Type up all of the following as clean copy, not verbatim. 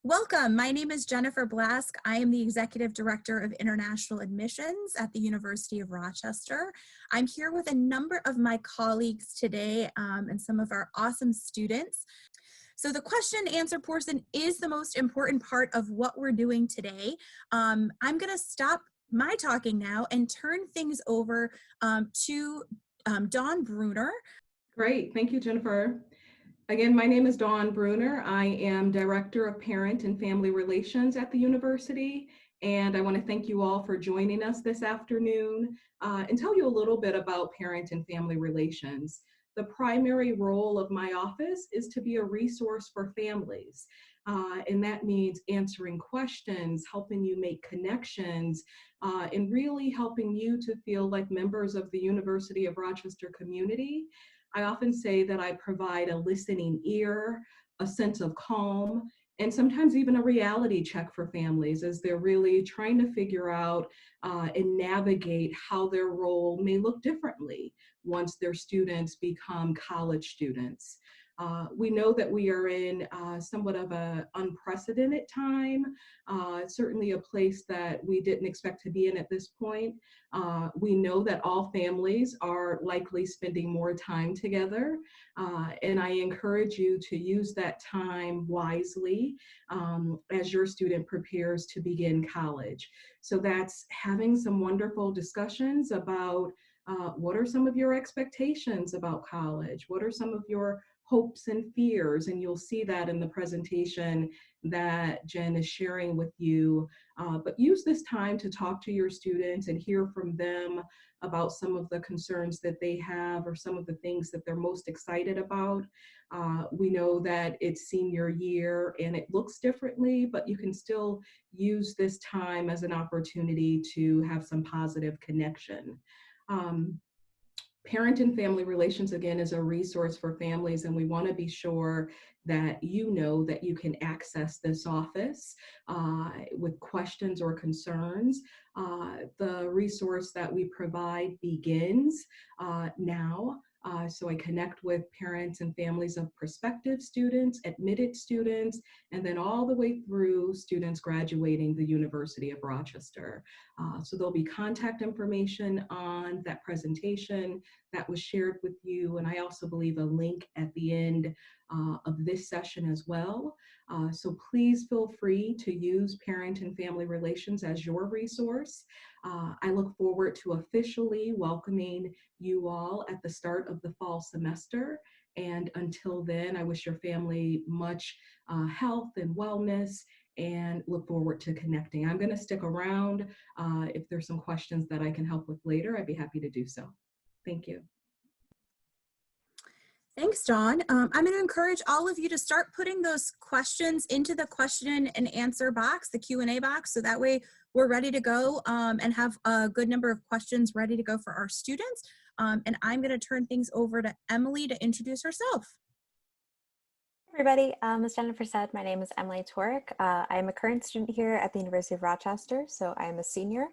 Welcome. My name is Jennifer Blask. I am the Executive Director of International Admissions at the University of Rochester. I'm here with a number of my colleagues today and some of our awesome students. So the question and answer portion is the most important part of what we're doing today. I'm going to stop my talking now and turn things over to Dawn Bruner. Great. Thank you, Jennifer. Again, my name is Dawn Bruner. I am Director of Parent and Family Relations at the university, and I want to thank you all for joining us this afternoon and tell you a little bit about parent and family relations. The primary role of my office is to be a resource for families, and that means answering questions, helping you make connections, and really helping you to feel like members of the University of Rochester community. I often say that I provide a listening ear, a sense of calm, and sometimes even a reality check for families as they're really trying to figure out and navigate how their role may look differently once their students become college students. We know that we are in somewhat of an unprecedented time, certainly a place that we didn't expect to be in at this point. We know that all families are likely spending more time together, and I encourage you to use that time wisely as your student prepares to begin college. So that's having some wonderful discussions about what are some of your expectations about college? What are some of your hopes and fears? And you'll see that in the presentation that Jen is sharing with you. But use this time to talk to your students and hear from them about some of the concerns that they have or some of the things that they're most excited about. We know that it's senior year and it looks differently, but you can still use this time as an opportunity to have some positive connection. Parent and family relations, again, is a resource for families, and we want to be sure that you know that you can access this office with questions or concerns. The resource that we provide begins now. So I connect with parents and families of prospective students, admitted students, and then all the way through students graduating the University of Rochester. So there'll be contact information on that presentation that was shared with you, and I also believe a link at the end of this session as well. So please feel free to use parent and family relations as your resource. I look forward to officially welcoming you all at the start of the fall semester. And until then, I wish your family much health and wellness and look forward to connecting. I'm going to stick around. If there's some questions that I can help with later, I'd be happy to do so. Thank you. Thanks, Dawn. I'm going to encourage all of you to start putting those questions into the question and answer box, the Q&A box, so that way we're ready to go and have a good number of questions ready to go for our students. And I'm going to turn things over to Emily to introduce herself. Everybody, as Jennifer said, my name is Emily Torek. I am a current student here at the University of Rochester, so I am a senior.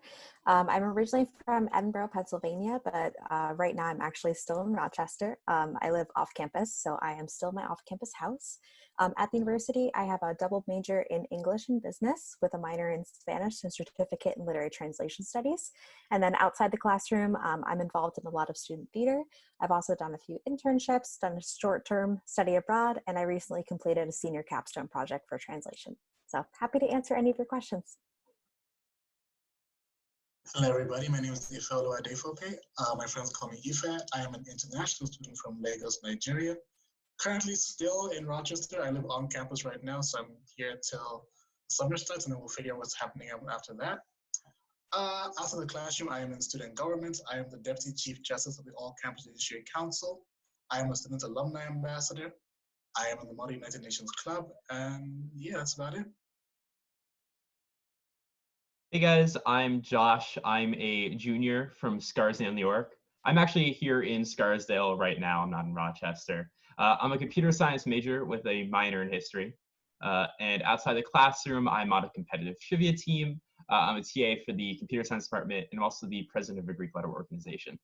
I'm originally from Edinburgh, Pennsylvania, but right now I'm actually still in Rochester. I live off campus, so I am still in my off-campus house. At the university, I have a double major in English and business with a minor in Spanish and certificate in literary translation studies. And then outside the classroom, I'm involved in a lot of student theater. I've also done a few internships, done a short-term study abroad, and I recently completed a senior capstone project for translation. So happy to answer any of your questions. Hello everybody, my name is Ifeolu Adefope. My friends call me Ife. I am an international student from Lagos, Nigeria. Currently still in Rochester. I live on campus right now, so I'm here till the summer starts and then we'll figure out what's happening after that. Outside the classroom, I am in student government. I am the Deputy Chief Justice of the All Campus Judiciary Council. I am a student alumni ambassador. I am in the Model United Nations Club, and yeah, that's about it. Hey guys, I'm Josh. I'm a junior from Scarsdale, New York. I'm actually here in Scarsdale right now. I'm not in Rochester. I'm a computer science major with a minor in history. And outside the classroom, I'm on a competitive trivia team. I'm a TA for the computer science department and I'm also the president of a Greek letter organization.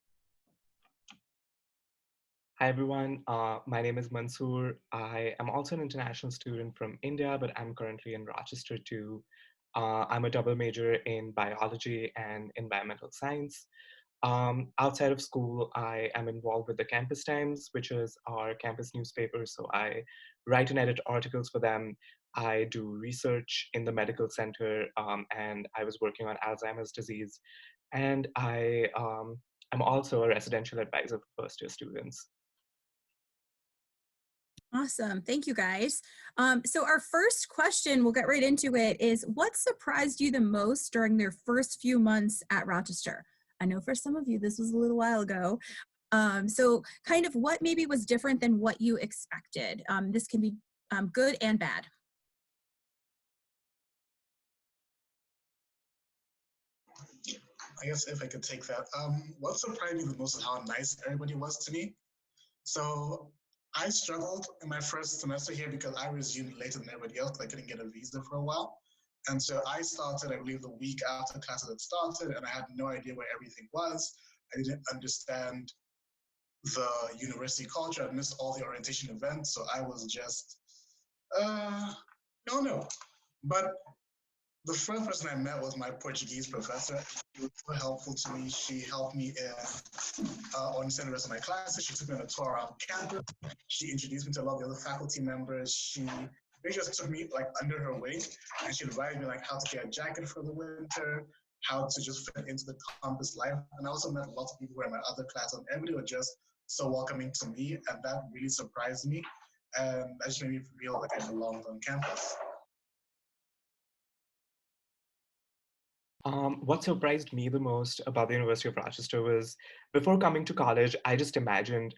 Hi everyone, my name is Mansoor. I am also an international student from India, but I'm currently in Rochester too. I'm a double major in biology and environmental science. Outside of school, I am involved with the Campus Times, which is our campus newspaper. So I write and edit articles for them. I do research in the medical center, and I was working on Alzheimer's disease. And I'm also a residential advisor for first year students. Awesome. Thank you, guys. So our first question, we'll get right into it, is what surprised you the most during their first few months at Rochester? I know for some of you, this was a little while ago. So kind of what maybe was different than what you expected? This can be good and bad. I guess if I could take that. What surprised me the most is how nice everybody was to me. So I struggled in my first semester here because I resumed later than everybody else. I couldn't get a visa for a while. And so I started, I believe, the week after classes had started, and I had no idea where everything was. I didn't understand the university culture. I missed all the orientation events. So I was just, no. But the first person I met was my Portuguese professor. She was so helpful to me. She helped me understand the rest of my classes. She took me on a tour around campus. She introduced me to a lot of the other faculty members. She just took me like under her wing, and she advised me like how to get a jacket for the winter, how to just fit into the campus life. And I also met lots of people who were in my other class, and everybody was just so welcoming to me, and that really surprised me. And that just made me feel like I belonged on campus. What surprised me the most about the University of Rochester was before coming to college, I just imagined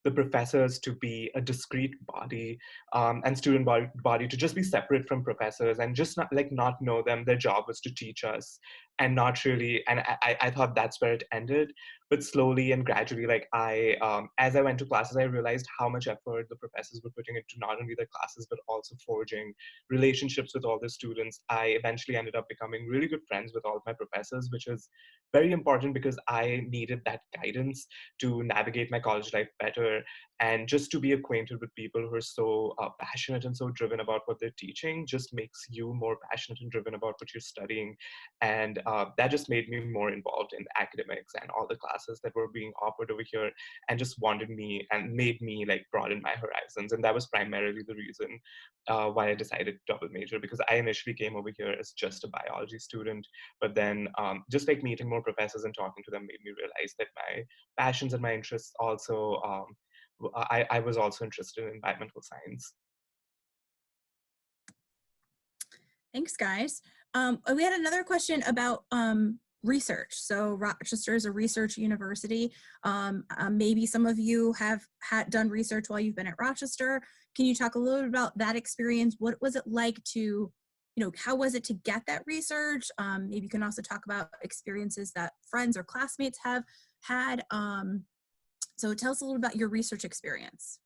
the professors to be a discrete body and student body to just be separate from professors and just not know them. Their job was to teach us and not really. And I thought that's where it ended. But slowly and gradually, as I went to classes, I realized how much effort the professors were putting into not only the classes but also forging relationships with all the students. I eventually ended up becoming really good friends with all of my professors, which is very important because I needed that guidance to navigate my college life better and just to be acquainted with people who are so passionate and so driven about what they're teaching just makes you more passionate and driven about what you're studying. And that just made me more involved in academics and all the classes that were being offered over here and just wanted me and made me like broaden my horizons. And that was primarily the reason why I decided to double major, because I initially came over here as just a biology student, but then just like meeting more professors and talking to them made me realize that my passions and my interests also, I was also interested in environmental science. Thanks, guys. We had another question about research. So Rochester is a research university. Maybe some of you have done research while you've been at Rochester. Can you talk a little bit about that experience? What was it like to, how was it to get that research? Maybe you can also talk about experiences that friends or classmates have had. So tell us a little about your research experience.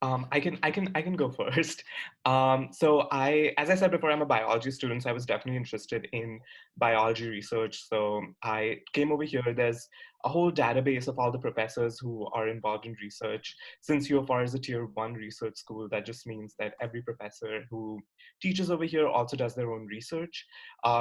I can go first. As I said before, I'm a biology student, so I was definitely interested in biology research. So I came over here. There's a whole database of all the professors who are involved in research. Since U of R is a tier 1 research school, that just means that every professor who teaches over here also does their own research,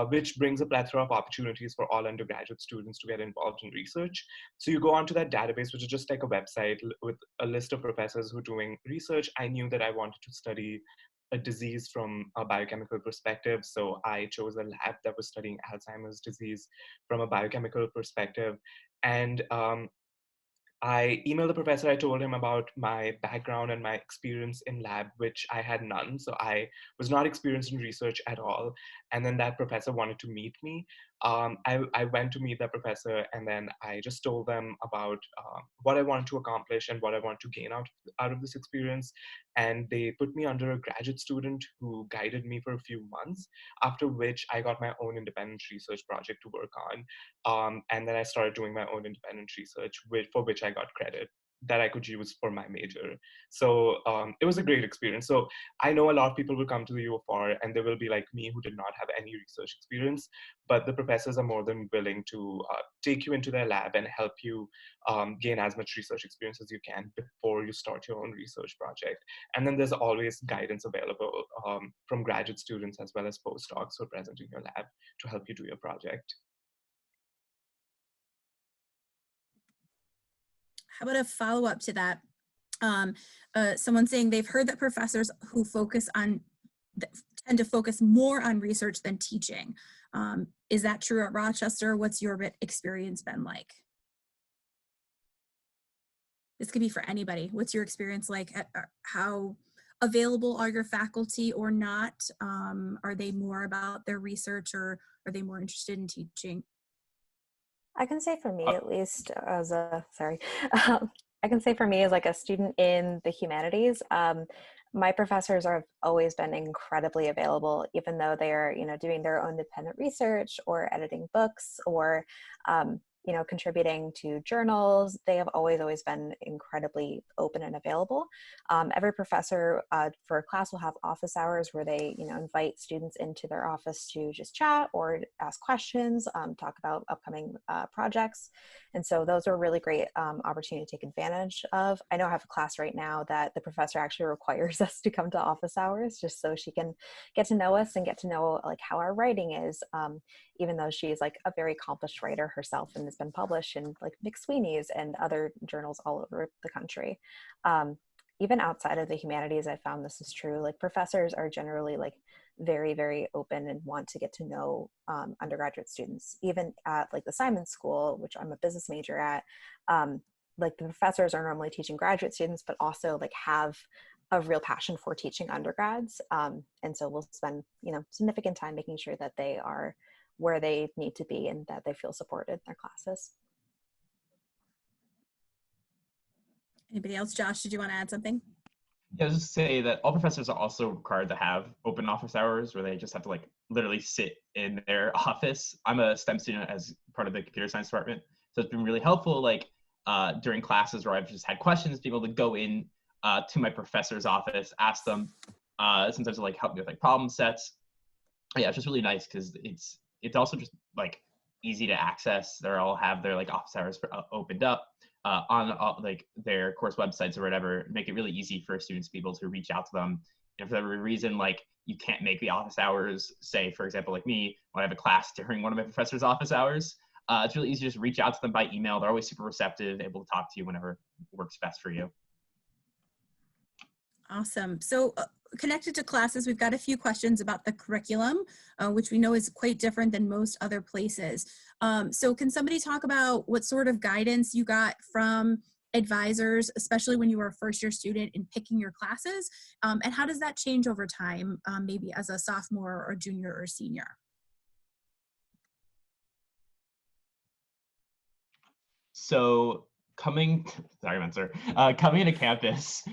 which brings a plethora of opportunities for all undergraduate students to get involved in research. So you go onto that database, which is just like a website with a list of professors who are doing research. I knew that I wanted to study a disease from a biochemical perspective. So I chose a lab that was studying Alzheimer's disease from a biochemical perspective. And I emailed the professor. I told him about my background and my experience in lab, which I had none. So I was not experienced in research at all. And then that professor wanted to meet me. I went to meet that professor, and then I just told them about what I wanted to accomplish and what I want to gain out of this experience. And they put me under a graduate student who guided me for a few months, after which I got my own independent research project to work on. And then I started doing my own independent research, for which I got credit. that I could use for my major. So it was a great experience. So I know a lot of people will come to the UFR and they will be like me who did not have any research experience, but the professors are more than willing to take you into their lab and help you gain as much research experience as you can before you start your own research project. And then there's always guidance available from graduate students as well as postdocs who are present in your lab to help you do your project. How about a follow-up to that? Someone saying they've heard that professors who tend to focus more on research than teaching. Is that true at Rochester? What's your experience been like? This could be for anybody. What's your experience like? How available are your faculty or not? Are they more about their research, or are they more interested in teaching? I can say for me, at least as a, sorry, I can say for me as like a student in the humanities, my professors have always been incredibly available, even though they are, doing their own independent research or editing books or, contributing to journals. They have always been incredibly open and available. Every professor for a class will have office hours where they, invite students into their office to just chat or ask questions, talk about upcoming projects. And so those are really great opportunity to take advantage of. I know I have a class right now that the professor actually requires us to come to office hours just so she can get to know us and get to know like how our writing is, even though she's like a very accomplished writer herself and has been published in like McSweeney's and other journals all over the country. Even outside of the humanities, I found this is true. Like professors are generally like very, very open and want to get to know undergraduate students. Even at like the Simon School, which I'm a business major at, like the professors are normally teaching graduate students, but also like have a real passion for teaching undergrads. And so we'll spend, significant time making sure that they are where they need to be and that they feel supported in their classes. Anybody else? Josh, did you want to add something? Yeah, I was just say that all professors are also required to have open office hours where they just have to like literally sit in their office. I'm a STEM student as part of the computer science department, so it's been really helpful like during classes where I've just had questions, being able to go in to my professor's office, ask them, sometimes to like help me with like problem sets. Yeah, it's just really nice because it's also just like easy to access. They all have their like office hours opened up on like their course websites or whatever, make it really easy for students to be able to reach out to them. And for whatever reason, like you can't make the office hours, say, for example, like me, when I have a class during one of my professor's office hours, it's really easy to just reach out to them by email. They're always super receptive, able to talk to you whenever works best for you. Awesome. So connected to classes, we've got a few questions about the curriculum, which we know is quite different than most other places. So can somebody talk about what sort of guidance you got from advisors, especially when you were a first-year student in picking your classes? And how does that change over time, maybe as a sophomore or junior or senior? So coming to campus,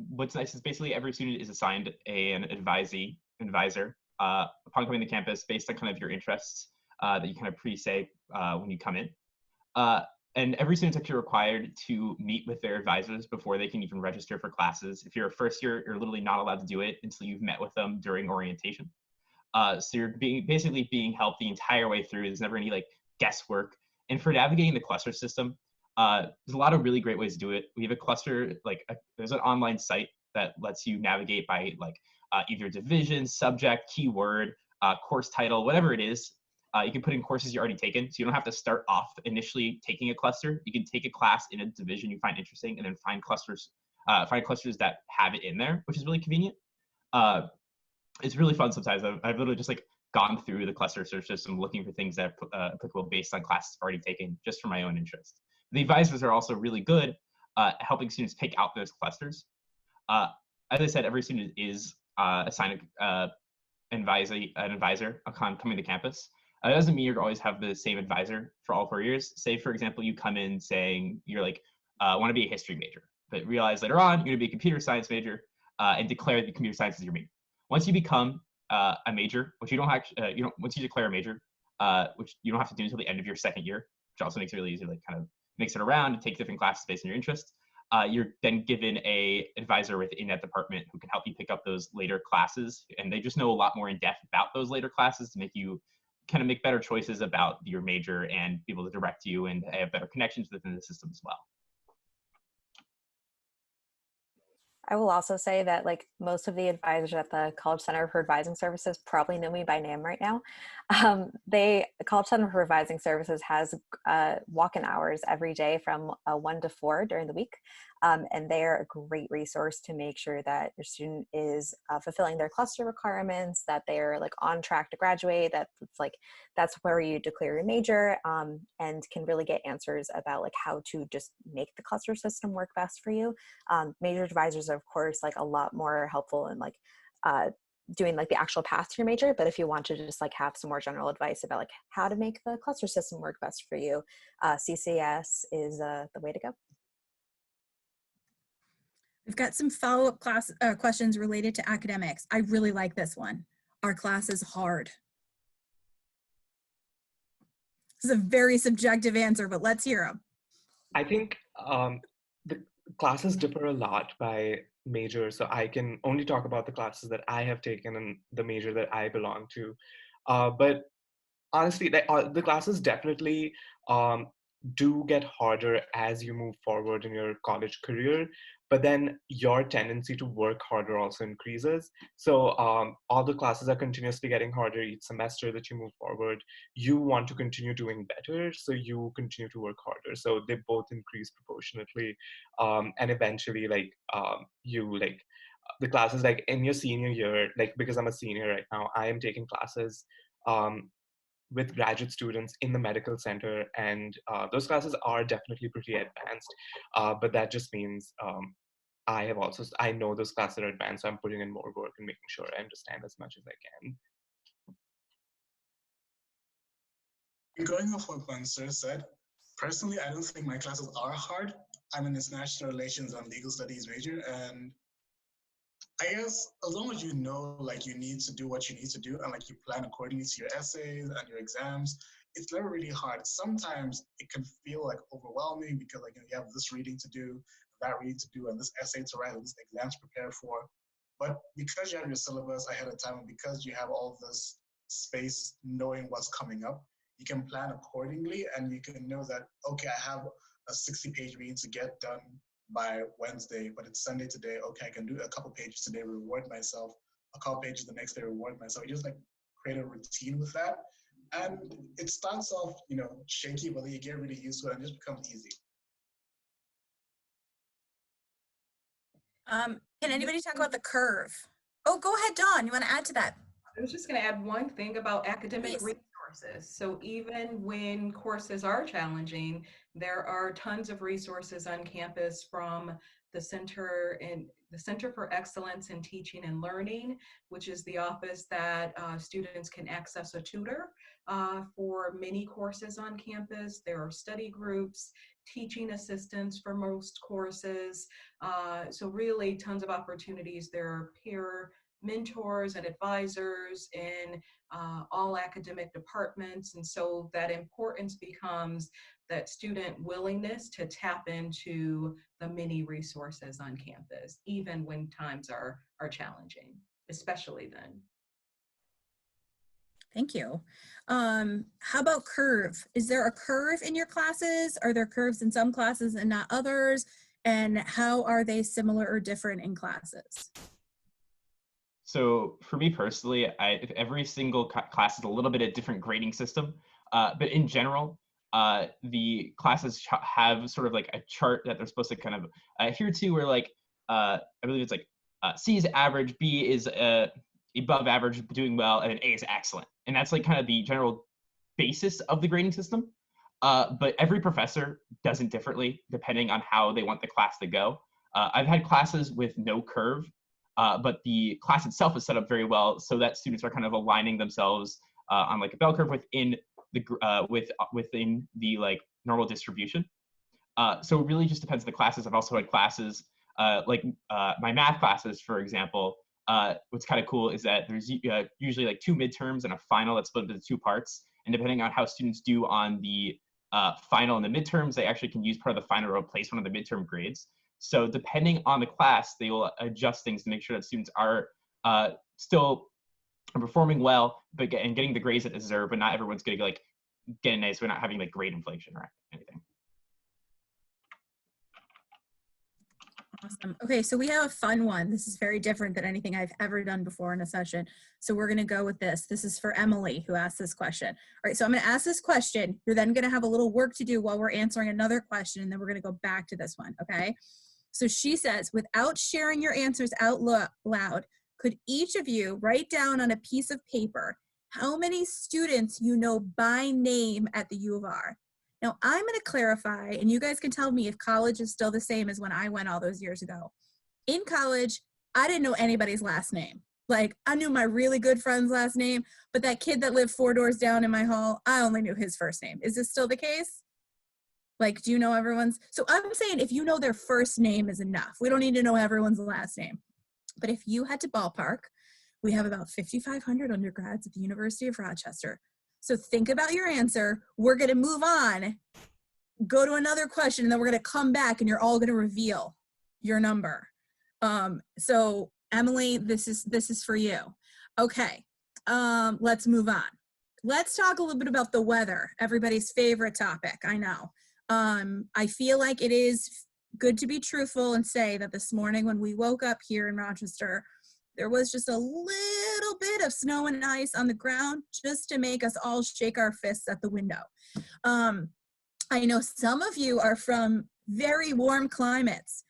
what's nice is basically every student is assigned an advisor upon coming to campus based on kind of your interests that you kind of pre-say when you come in. And every student's actually required to meet with their advisors before they can even register for classes. If you're a first year, you're literally not allowed to do it until you've met with them during orientation. So you're basically being helped the entire way through. There's never any like guesswork. And for navigating the cluster system, there's a lot of really great ways to do it. We have a cluster, there's an online site that lets you navigate by like either division, subject, keyword, course title, whatever it is. You can put in courses you already taken, so you don't have to start off initially taking a cluster. You can take a class in a division you find interesting, and then find clusters that have it in there, which is really convenient. It's really fun sometimes. I've literally just like gone through the cluster search system looking for things that are applicable based on classes already taken, just for my own interest. The advisors are also really good at helping students pick out those clusters. As I said, every student is assigned an advisor upon coming to campus. It doesn't mean you're always have the same advisor for all 4 years. Say, for example, you come in saying you're like, want to be a history major, but realize later on you're going to be a computer science major and declare that computer science is your major. Once you become a major, which you don't actually, once you declare a major, which you don't have to do until the end of your second year, which also makes it really easy to like kind of mix it around and take different classes based on your interests. You're then given a advisor within that department who can help you pick up those later classes, and they just know a lot more in depth about those later classes to make you kind of make better choices about your major and be able to direct you and have better connections within the system as well. I will also say that like most of the advisors at the College Center for Advising Services probably know me by name right now. The College Center for Advising Services has walk-in hours every day from 1 to 4 during the week. And they're a great resource to make sure that your student is fulfilling their cluster requirements, that they're like on track to graduate, that it's like that's where you declare your major, and can really get answers about like how to just make the cluster system work best for you. Major advisors are of course like a lot more helpful in like doing like the actual path to your major, but if you want to just like have some more general advice about like how to make the cluster system work best for you, CCS is the way to go. We've got some follow-up questions related to academics. I really like this one. Our class is hard. This is a very subjective answer, but let's hear them. I think the classes differ a lot by major, so I can only talk about the classes that I have taken and the major that I belong to. But honestly, the classes definitely do get harder as you move forward in your college career, but then your tendency to work harder also increases. So all the classes are continuously getting harder each semester that you move forward. You want to continue doing better, so you continue to work harder. So they both increase proportionately, and eventually, the classes like in your senior year, like because I'm a senior right now, I am taking classes with graduate students in the medical center, and those classes are definitely pretty advanced, but that just means I know those classes are advanced, so I'm putting in more work and making sure I understand as much as I can. Going off what Sir said, personally, I don't think my classes are hard. I'm an international relations and legal studies major, and I guess as long as you know, like, you need to do what you need to do and like you plan accordingly to your essays and your exams, it's never really hard. Sometimes it can feel like overwhelming because like you have this reading to do, that reading to do, and this essay to write, and this exam to prepare for. But because you have your syllabus ahead of time and because you have all this space knowing what's coming up, you can plan accordingly and you can know that, okay, I have a 60-page reading to get done by Wednesday, but it's Sunday today. Okay, I can do a couple pages today, reward myself, a couple pages the next day, reward myself. You just like create a routine with that. And it starts off, shaky, but then you get really used to it and it just becomes easy. Can anybody talk about the curve? Oh, go ahead, Dawn. You want to add to that? I was just going to add one thing about academic resources. So even when courses are challenging, there are tons of resources on campus from the Center for Excellence in Teaching and Learning, which is the office that students can access a tutor for many courses on campus. There are study groups, teaching assistants for most courses. So really tons of opportunities. There are peer mentors and advisors in all academic departments. And so that importance becomes that student willingness to tap into the many resources on campus, even when times are challenging, especially then. Thank you. How about curve? Is there a curve in your classes? Are there curves in some classes and not others? And how are they similar or different in classes? So for me personally, every single class is a little bit of different grading system, but in general, the classes have sort of like a chart that they're supposed to kind of adhere to, where like, I believe it's like C is average, B is above average, doing well, and then A is excellent. And that's like kind of the general basis of the grading system. But every professor does it differently depending on how they want the class to go. I've had classes with no curve, but the class itself is set up very well so that students are kind of aligning themselves on like a bell curve within the like normal distribution. So it really just depends on the classes. I've also had classes like my math classes, for example. What's kind of cool is that there's usually like 2 midterms and a final that's split into 2 parts. And depending on how students do on the final and the midterms, they actually can use part of the final to replace one of the midterm grades. So depending on the class, they will adjust things to make sure that students are still performing well, but getting the grades that they deserve, but not everyone's going to like get an A, so we're not having like grade inflation or anything. Awesome. Okay, so we have a fun one. This is very different than anything I've ever done before in a session. So we're going to go with this. This is for Emily, who asked this question. All right, so I'm going to ask this question. You're then going to have a little work to do while we're answering another question, and then we're going to go back to this one, okay? So she says, without sharing your answers out loud, could each of you write down on a piece of paper how many students you know by name at the U of R? Now, I'm going to clarify, and you guys can tell me if college is still the same as when I went all those years ago. In college, I didn't know anybody's last name. Like, I knew my really good friend's last name, but that kid that lived 4 doors down in my hall, I only knew his first name. Is this still the case? Like, do you know everyone's? So I'm saying if you know their first name is enough. We don't need to know everyone's last name. But if you had to ballpark, we have about 5,500 undergrads at the University of Rochester. So think about your answer. We're going to move on, go to another question, and then we're going to come back and you're all going to reveal your number. So Emily, this is for you. Okay, let's move on. Let's talk a little bit about the weather, everybody's favorite topic, I know. I feel like it is good to be truthful and say that this morning when we woke up here in Rochester, there was just a little bit of snow and ice on the ground just to make us all shake our fists at the window. I know some of you are from very warm climates.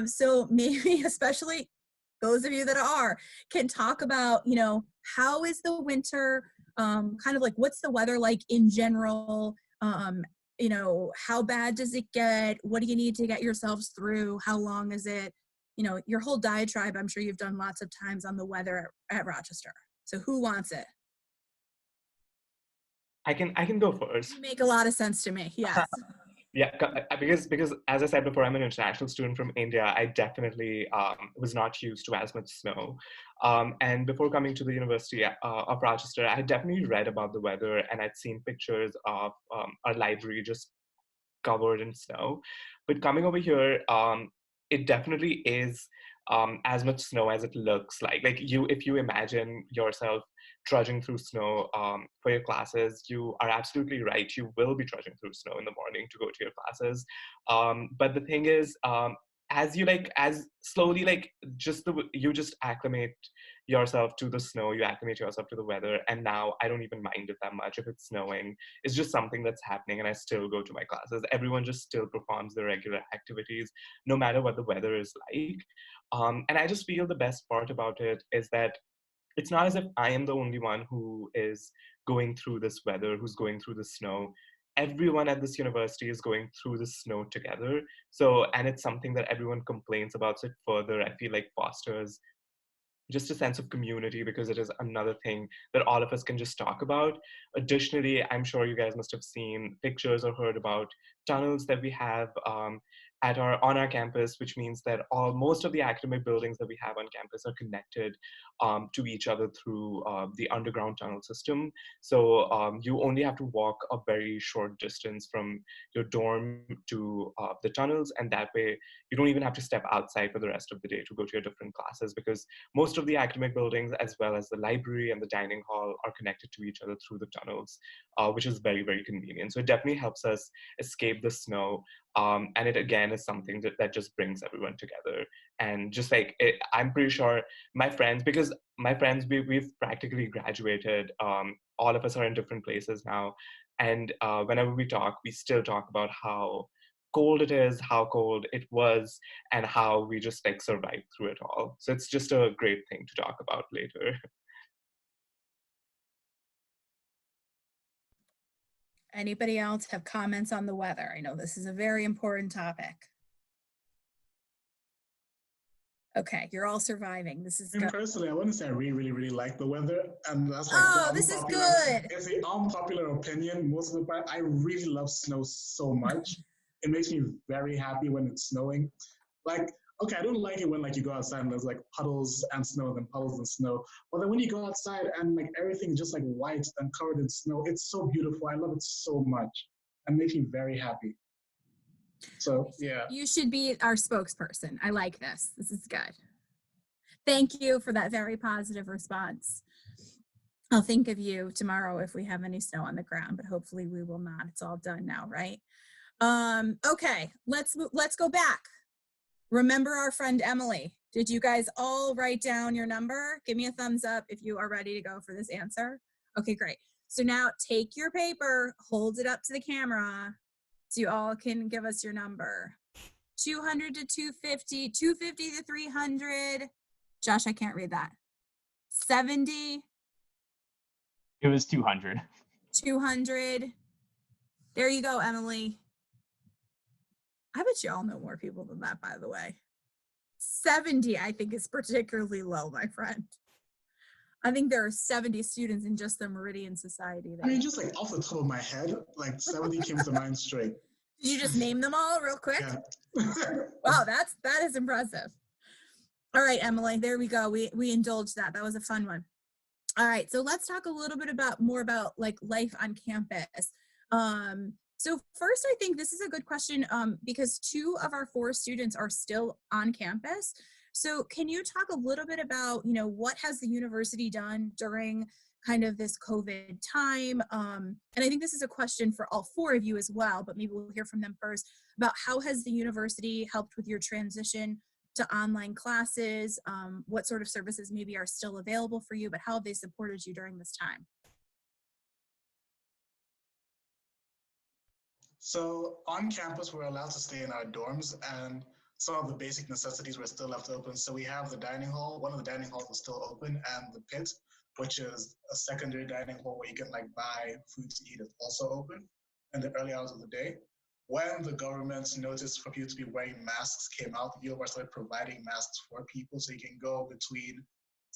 So maybe especially those of you that are, can talk about, you know, how is the winter, kind of like what's the weather like in general? You know, how bad does it get? What do you need to get yourselves through? How long is it? You know, your whole diatribe, I'm sure you've done lots of times on the weather at Rochester. So who wants it? I can go first. You make a lot of sense to me, yes. Yeah, because as I said before, I'm an international student from India. I definitely was not used to as much snow. And before coming to the University of Rochester, I had definitely read about the weather and I'd seen pictures of our library just covered in snow. But coming over here, it definitely is as much snow as it looks like. Like if you imagine yourself trudging through snow for your classes, you are absolutely right. You will be trudging through snow in the morning to go to your classes. But the thing is, as slowly, like you just acclimate yourself to the snow, you acclimate yourself to the weather, and now I don't even mind it that much if it's snowing. It's just something that's happening, and I still go to my classes. Everyone just still performs their regular activities, no matter what the weather is like. And I just feel the best part about it is that it's not as if I am the only one who is going through this weather, who's going through the snow. Everyone at this university is going through the snow together. So, and it's something that everyone complains about. So it further, I feel like, fosters just a sense of community because it is another thing that all of us can just talk about. Additionally, I'm sure you guys must have seen pictures or heard about tunnels that we have on our campus, which means that most of the academic buildings that we have on campus are connected to each other through the underground tunnel system. So you only have to walk a very short distance from your dorm to the tunnels, and that way you don't even have to step outside for the rest of the day to go to your different classes, because most of the academic buildings, as well as the library and the dining hall, are connected to each other through the tunnels, which is very, very convenient. So it definitely helps us escape the snow. And it again is something that just brings everyone together. And just like I'm pretty sure my friends, because my friends, we've practically graduated. All of us are in different places now, and whenever we talk, we still talk about how cold it is, how cold it was, and how we just like survived through it all. So it's just a great thing to talk about later. Anybody else have comments on the weather? I know this is a very important topic. Okay, you're all surviving. This is good. Personally, I want to say I really, really like the weather, and that's like this is good. It's an unpopular opinion. Most of the time, I really love snow so much. It makes me very happy when it's snowing. Like, okay, I don't like it when like you go outside and there's like puddles and snow and then puddles and snow. But then when you go outside and like everything is just like white and covered in snow, it's so beautiful. I love it so much. and makes me very happy. So yeah. You should be our spokesperson. I like this. This is good. Thank you for that very positive response. I'll think of you tomorrow if we have any snow on the ground, but hopefully we will not. It's all done now, right? Okay, let's go back. Remember our friend Emily. Did you guys all write down your number? Give me a thumbs up if you are ready to go for this answer. Okay, great. So now take your paper, hold it up to the camera so you all can give us your number. 200 to 250, 250 to 300. Josh, I can't read that. 70. It was 200. 200. There you go, Emily. I bet you all know more people than that, by the way. 70, I think, is particularly low, my friend. I think there are 70 students in just the Meridian Society. I mean, just like off the top of my head, like 70 came to mind straight. Did you just name them all real quick? Yeah. Wow, that is impressive. All right, Emily, there we go. We indulged that. That was a fun one. All right, so let's talk a little bit more about like life on campus. So first, I think this is a good question because 2 of our 4 students are still on campus. So can you talk a little bit about, what has the university done during kind of this COVID time? And I think this is a question for all 4 of you as well, but maybe we'll hear from them first about how has the university helped with your transition to online classes? What sort of services maybe are still available for you, but how have they supported you during this time? So on campus, we're allowed to stay in our dorms, and some of the basic necessities were still left open. So we have the dining hall. One of the dining halls is still open, and the pit, which is a secondary dining hall where you can like buy food to eat, is also open in the early hours of the day. When the government noticed for people to be wearing masks came out, the U of R started providing masks for people. So you can go between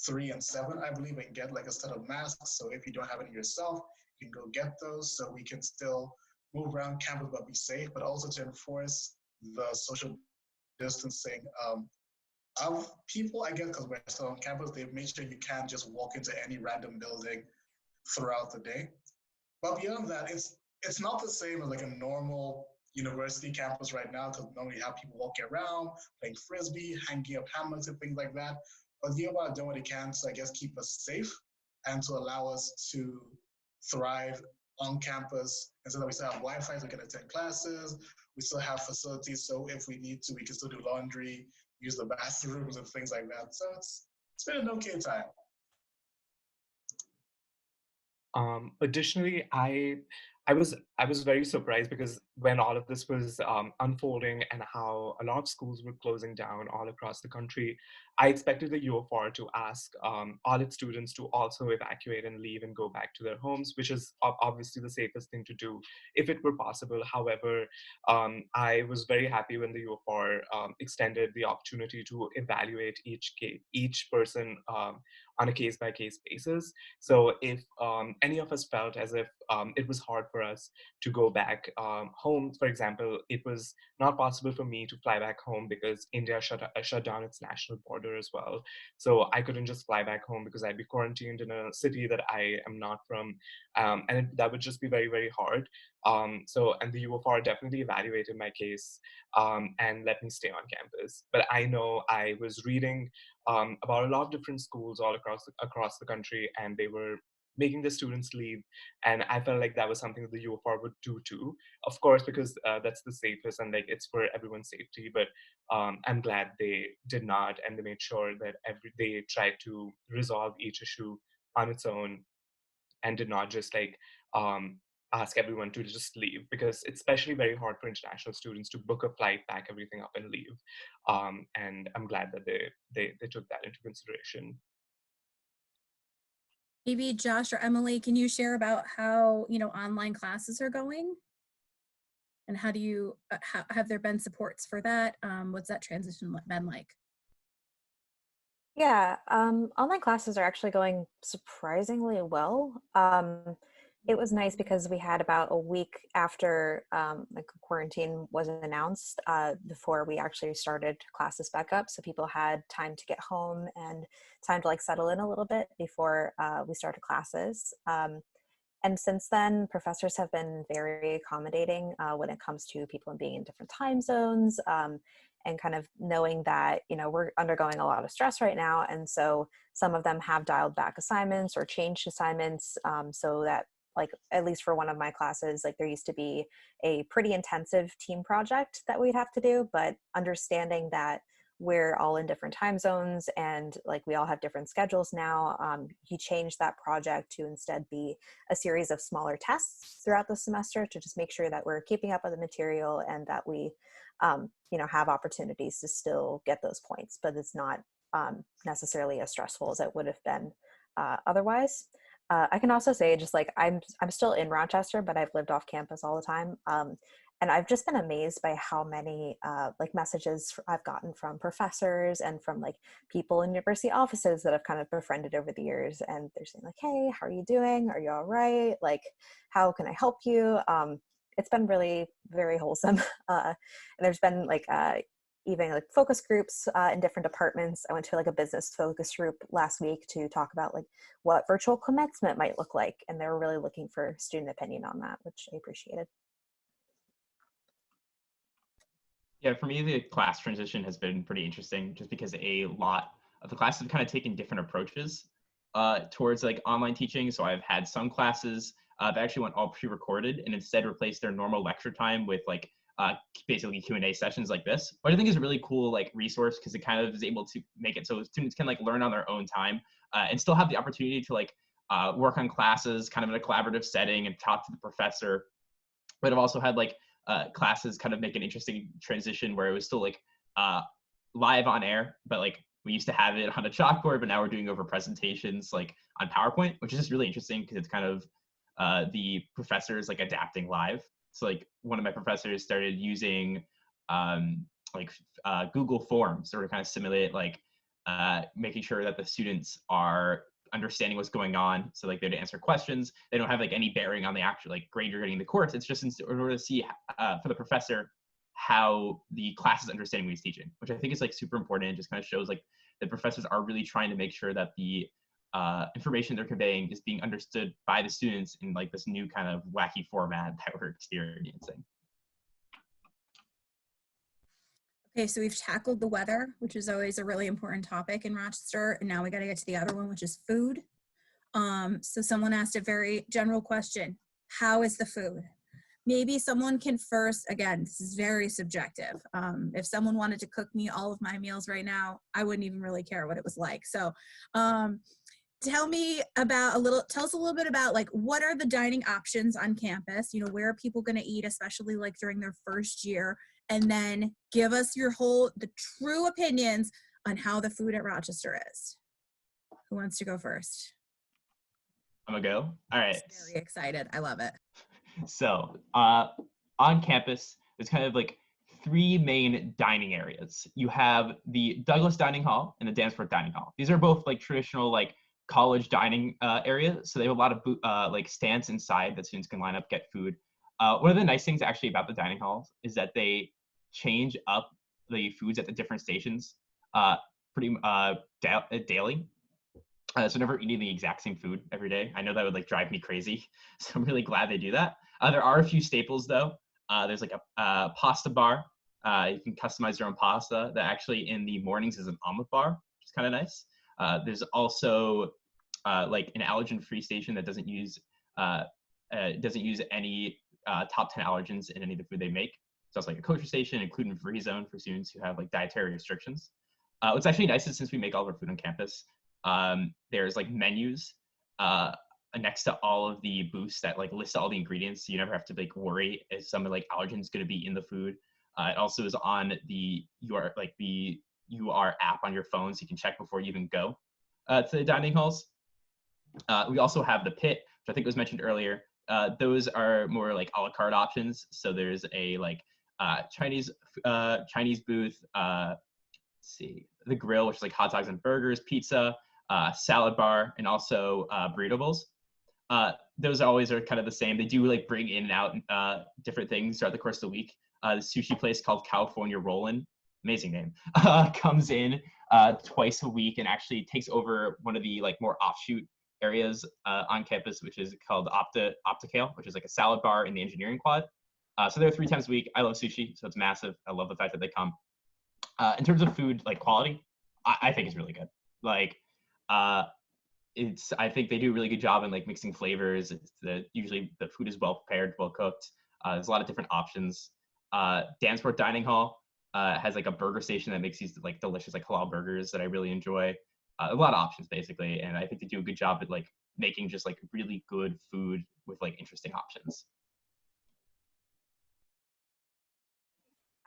3 and 7, I believe, and get like a set of masks. So if you don't have any yourself, you can go get those so we can still move around campus but be safe, but also to enforce the social distancing of people, I guess, because we're still on campus. They've made sure you can't just walk into any random building throughout the day. But beyond that, it's not the same as like a normal university campus right now, because normally you have people walking around, playing frisbee, hanging up hammocks and things like that. But the U of R doing what it can to, I guess, keep us safe and to allow us to thrive on campus. And so that we still have Wi-Fi, so we can attend classes. We still have facilities, so if we need to, we can still do laundry, use the bathrooms and things like that. So it's been an okay time. Additionally, I was very surprised because when all of this was unfolding and how a lot of schools were closing down all across the country, I expected the U of R to ask all its students to also evacuate and leave and go back to their homes, which is obviously the safest thing to do if it were possible. However, I was very happy when the U of R extended the opportunity to evaluate each person on a case-by-case basis. So if any of us felt as if it was hard for us to go back home, for example, it was not possible for me to fly back home because India shut down its national border as well. So I couldn't just fly back home because I'd be quarantined in a city that I am not from. That would just be very, very hard. And the U of R definitely evaluated my case and let me stay on campus. But I know I was reading about a lot of different schools all across the country, and they were making the students leave, and I felt like that was something that the U of R would do too, of course, because that's the safest and like it's for everyone's safety. But I'm glad they did not, and they made sure that they tried to resolve each issue on its own and did not just like ask everyone to just leave, because it's especially very hard for international students to book a flight, pack everything up and leave. And I'm glad that they took that into consideration. Maybe Josh or Emily, can you share about how, online classes are going? And how do you, have there been supports for that? What's that transition been like? Yeah, online classes are actually going surprisingly well. It was nice because we had about a week after like quarantine was announced before we actually started classes back up. So people had time to get home and time to like settle in a little bit before we started classes. And since then, professors have been very accommodating when it comes to people being in different time zones, and kind of knowing that, we're undergoing a lot of stress right now. And so some of them have dialed back assignments or changed assignments, so that, like, at least for one of my classes, like, there used to be a pretty intensive team project that we'd have to do, but understanding that we're all in different time zones and, like, we all have different schedules now, he changed that project to instead be a series of smaller tests throughout the semester to just make sure that we're keeping up with the material and that we have opportunities to still get those points, but it's not necessarily as stressful as it would have been otherwise. I can also say, just like, I'm still in Rochester, but I've lived off campus all the time. And I've just been amazed by how many like messages I've gotten from professors and from, like, people in university offices that I've kind of befriended over the years. And they're saying, like, hey, how are you doing? Are you all right? Like, how can I help you? It's been really very wholesome. And there's been, like, even, like, focus groups in different departments. I went to, like, a business focus group last week to talk about, like, what virtual commencement might look like. And they were really looking for student opinion on that, which I appreciated. Yeah, for me, the class transition has been pretty interesting just because a lot of the classes have kind of taken different approaches towards, like, online teaching. So I've had some classes that actually went all pre-recorded and instead replaced their normal lecture time with, like, basically Q&A sessions like this. But I think is a really cool, like, resource because it kind of is able to make it so students can, like, learn on their own time and still have the opportunity to, like, work on classes kind of in a collaborative setting and talk to the professor. But I've also had, like, classes kind of make an interesting transition where it was still, like, live on air, but, like, we used to have it on a chalkboard, but now we're doing over presentations, like, on PowerPoint, which is just really interesting because it's kind of the professors, like, adapting live. So, like, one of my professors started using Google Forms to kind of simulate, like, making sure that the students are understanding what's going on. So, like, they're to answer questions. They don't have, like, any bearing on the actual, like, grade you're getting in the course. It's just in order to see for the professor how the class is understanding what he's teaching, which I think is, like, super important and just kind of shows, like, that professors are really trying to make sure that the information they're conveying is being understood by the students in, like, this new kind of wacky format that we're experiencing. Okay, so we've tackled the weather, which is always a really important topic in Rochester, and now we got to get to the other one, which is food. So someone asked a very general question: how is the food? Maybe someone can first, again, this is very subjective. If someone wanted to cook me all of my meals right now, I wouldn't even really care what it was like. So tell us a little bit about, like, what are the dining options on campus? Where are people going to eat, especially, like, during their first year? And then give us the true opinions on how the food at Rochester is. Who wants to go first? I'm gonna go. All right. I'm very excited. I love it. So on campus, there's kind of, like, three main dining areas. You have the Douglas Dining Hall and the Danforth Dining Hall. These are both, like, traditional, like, college dining areas. So they have a lot of like, stands inside that students can line up, get food. One of the nice things actually about the dining halls is that they change up the foods at the different stations daily. So never eating the exact same food every day. I know that would, like, drive me crazy. So I'm really glad they do that. There are a few staples though. There's, like, a pasta bar. You can customize your own pasta. That actually in the mornings is an omelet bar, which is kind of nice. There's also like, an allergen-free station that doesn't use any top 10 allergens in any of the food they make. It's also, like, a kosher station and gluten-free zone for students who have, like, dietary restrictions. What's actually nice is since we make all of our food on campus, there's, like, menus next to all of the booths that, like, list all the ingredients, so you never have to, like, worry if some, like, allergen is going to be in the food. It also is on the UR app on your phone, so you can check before you even go to the dining halls. We also have the pit, which I think was mentioned earlier. Those are more, like, a la carte options. So there's a, like, Chinese booth. Let's see, the grill, which is, like, hot dogs and burgers, pizza, salad bar, and also burrito bowls. Those always are kind of the same. They do, like, bring in and out different things throughout the course of the week. The sushi place called California Rollin', amazing name, comes in twice a week and actually takes over one of the, like, more offshoot areas on campus, which is called Opticale, which is like a salad bar in the engineering quad. So they're 3 times a week. I love sushi, so it's massive. I love the fact that they come. In terms of food, like quality, I think it's really good. Like, I think they do a really good job in like mixing flavors. Usually the food is well prepared, well cooked. There's a lot of different options. Dansport Dining Hall has like a burger station that makes these like delicious like halal burgers that I really enjoy. A lot of options basically, and I think they do a good job at like making just like really good food with like interesting options.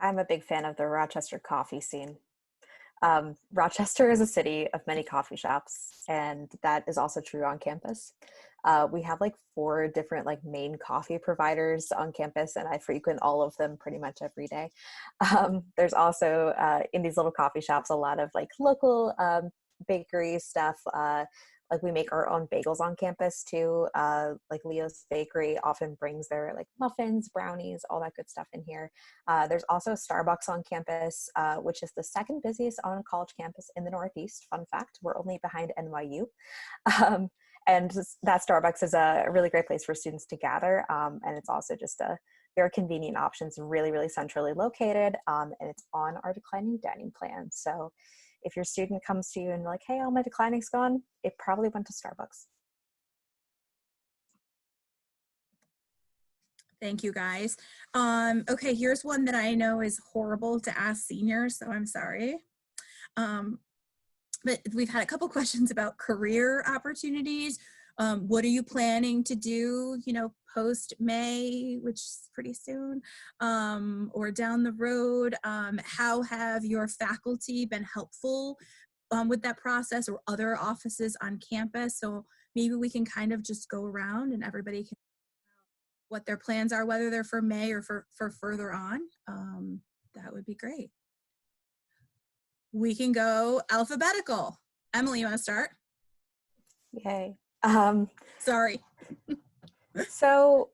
I'm a big fan of the Rochester coffee scene. Rochester is a city of many coffee shops, and that is also true on campus. We have like 4 different like main coffee providers on campus, and I frequent all of them pretty much every day. There's also in these little coffee shops a lot of like local bakery stuff. Like we make our own bagels on campus too. Like Leo's Bakery often brings their like muffins, brownies, all that good stuff in here. There's also Starbucks on campus, which is the 2nd busiest on a college campus in the Northeast. Fun fact, we're only behind NYU. And that Starbucks is a really great place for students to gather. And it's also just a very convenient options, really, really centrally located. And it's on our declining dining plan. So if your student comes to you and like, hey, all my declining's gone, it probably went to Starbucks. Thank you, guys. Okay, here's one that I know is horrible to ask seniors, so I'm sorry. But we've had a couple questions about career opportunities. What are you planning to do, you know, post-May, which is pretty soon, or down the road? How have your faculty been helpful with that process, or other offices on campus? So maybe we can kind of just go around and everybody can what their plans are, whether they're for May or for further on. That would be great. We can go alphabetical. Emily, you want to start? Yay. Sorry. So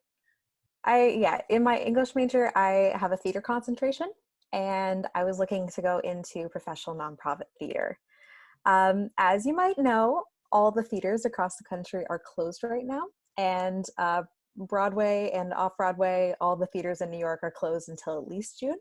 in my English major, I have a theater concentration, and I was looking to go into professional nonprofit theater. As you might know, all the theaters across the country are closed right now, and Broadway and off-Broadway, all the theaters in New York are closed until at least June.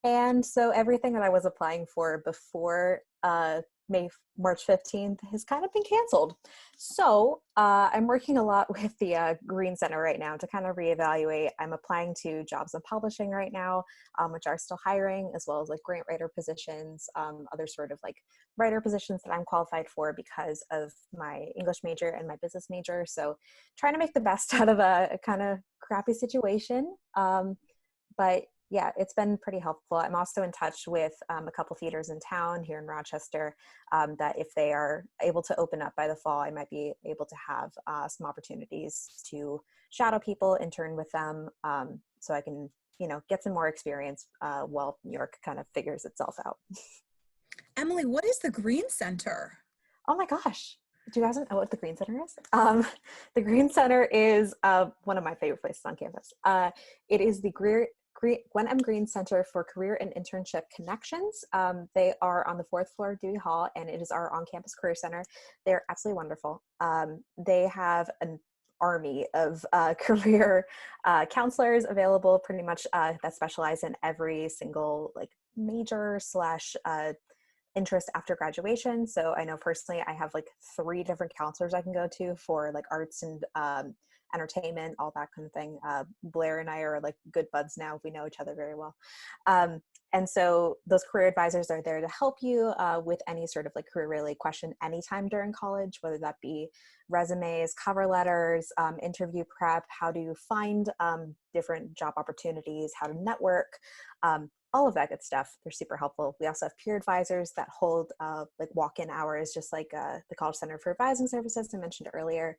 And so everything that I was applying for before March 15th has kind of been canceled. So I'm working a lot with the Green Center right now to kind of reevaluate. I'm applying to jobs in publishing right now, which are still hiring, as well as like grant writer positions, other sort of like writer positions that I'm qualified for because of my English major and my business major. So trying to make the best out of a kind of crappy situation. But yeah, it's been pretty helpful. I'm also in touch with a couple theaters in town here in Rochester that if they are able to open up by the fall, I might be able to have some opportunities to shadow people, intern with them, so I can, you know, get some more experience while New York kind of figures itself out. Emily, what is the Green Center? Oh my gosh. Do you guys know what the Green Center is? The Green Center is one of my favorite places on campus. It is the Gwen M. Green Center for Career and Internship Connections. They are on the 4th floor of Dewey Hall, and it is our on-campus career center. They're absolutely wonderful. They have an army of career counselors available pretty much that specialize in every single like major / interest after graduation. So I know personally I have like 3 different counselors I can go to for like arts and entertainment, all that kind of thing. Blair and I are like good buds now. We know each other very well. And so those career advisors are there to help you with any sort of like career related question anytime during college, whether that be resumes, cover letters, interview prep, how do you find different job opportunities, how to network, all of that good stuff. They're super helpful. We also have peer advisors that hold like walk-in hours, just like the College Center for Advising Services I mentioned earlier.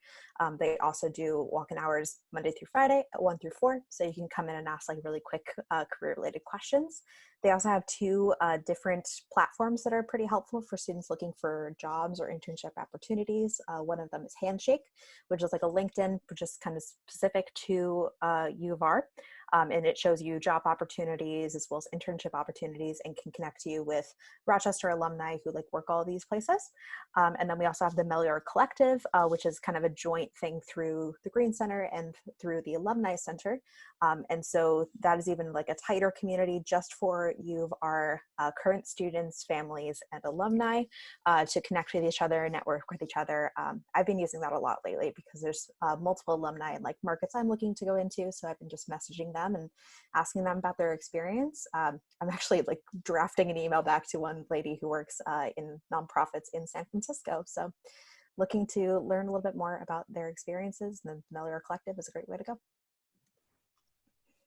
They also do walk-in hours Monday through Friday at 1 through 4. So you can come in and ask like really quick career-related questions. They also have 2 different platforms that are pretty helpful for students looking for jobs or internship opportunities. One of them is Handshake, which is like a LinkedIn, which is kind of specific to U of R. and it shows you job opportunities as well as internship opportunities and can connect you with Rochester alumni who like work all these places. And then we also have the Melior Collective, which is kind of a joint thing through the Green Center and through the Alumni Center. And so that is even like a tighter community just for you of our current students, families, and alumni to connect with each other, network with each other. I've been using that a lot lately because there's multiple alumni in like markets I'm looking to go into. So I've been just messaging them and asking them about their experience. I'm actually like drafting an email back to one lady who works in nonprofits in San Francisco. So looking to learn a little bit more about their experiences, and the Melior Collective is a great way to go.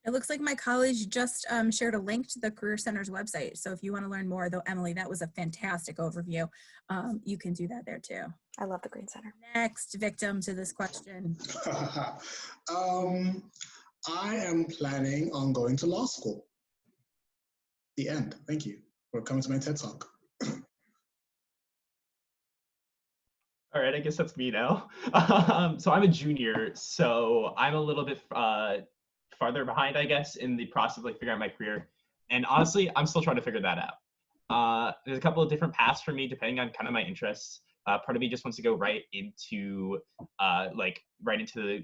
It looks like my college just shared a link to the Career Center's website. So if you want to learn more, though, Emily, that was a fantastic overview. You can do that there too. I love the Green Center. Next victim to this question. I am planning on going to law school. The end. Thank you for coming to my TED Talk. All right, I guess that's me now. So I'm a junior, so I'm a little bit farther behind, I guess, in the process of like figuring out my career. And honestly, I'm still trying to figure that out. There's a couple of different paths for me depending on kind of my interests. Part of me just wants to go right into